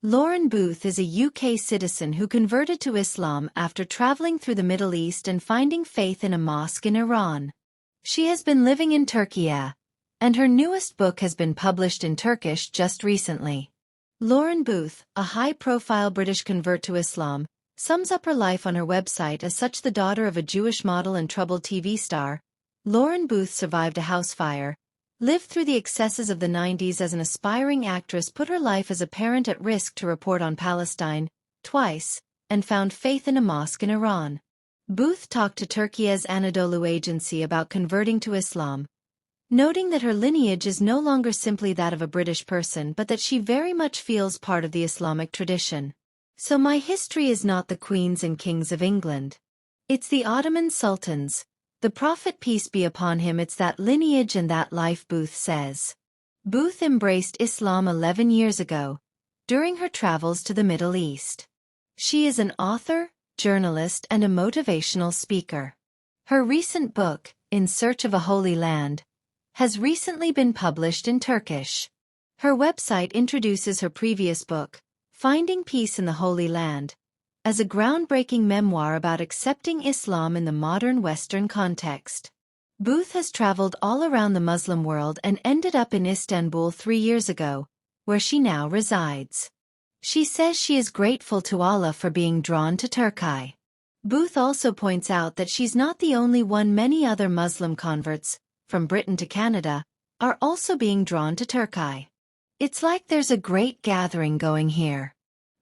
Lauren Booth is a UK citizen who converted to Islam after traveling through the Middle East and finding faith in a mosque in Iran. She has been living in Turkey, and her newest book has been published in Turkish just recently. Lauren Booth, a high-profile British convert to Islam, sums up her life on her website as such. The daughter of a Jewish model and troubled TV star, Lauren Booth survived a house fire, lived through the excesses of the 90s as an aspiring actress, put her life as a parent at risk to report on Palestine, twice, and found faith in a mosque in Iran. Booth talked to Turkey's Anadolu agency about converting to Islam, noting that her lineage is no longer simply that of a British person but that she very much feels part of the Islamic tradition. So my history is not the queens and kings of England. It's the Ottoman sultans, the Prophet peace be upon him. It's that lineage and that life, Booth says. Booth embraced Islam 11 years ago, during her travels to the Middle East. She is an author, journalist and a motivational speaker. Her recent book, In Search of a Holy Land, has recently been published in Turkish. Her website introduces her previous book, Finding Peace in the Holy Land, as a groundbreaking memoir about accepting Islam in the modern Western context. Booth has traveled all around the Muslim world and ended up in Istanbul 3 years ago, where she now resides. She says she is grateful to Allah for being drawn to Turkey. Booth also points out that she's not the only one. Many other Muslim converts, from Britain to Canada, are also being drawn to Turkey. It's like there's a great gathering going here.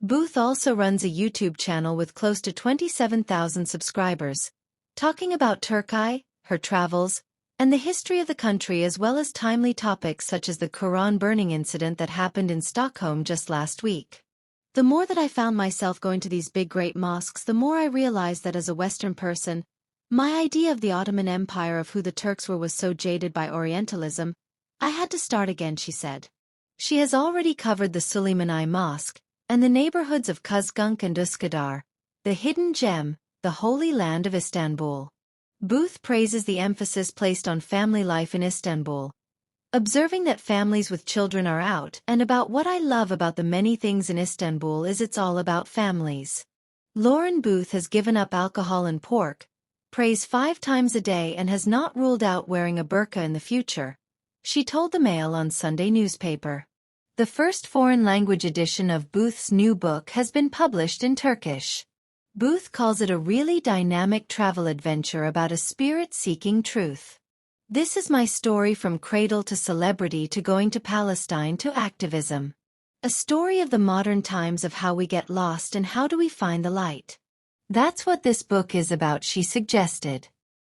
Booth also runs a YouTube channel with close to 27,000 subscribers, talking about Turkey, her travels, and the history of the country, as well as timely topics such as the Quran burning incident that happened in Stockholm just last week. The more that I found myself going to these big great mosques, the more I realized that as a Western person, my idea of the Ottoman Empire, of who the Turks were, was so jaded by Orientalism. I had to start again, she said. She has already covered the Süleymaniye Mosque, and the neighborhoods of Kuzgunk and Üsküdar, the hidden gem, the Holy Land of Istanbul. Booth praises the emphasis placed on family life in Istanbul, observing that families with children are out and about. What I love about the many things in Istanbul is it's all about families. Lauren Booth has given up alcohol and pork, prays 5 times a day, and has not ruled out wearing a burqa in the future, she told the Mail on Sunday newspaper. The first foreign language edition of Booth's new book has been published in Turkish. Booth calls it a really dynamic travel adventure about a spirit seeking truth. This is my story from cradle to celebrity to going to Palestine to activism. A story of the modern times, of how we get lost and how do we find the light. That's what this book is about, she suggested.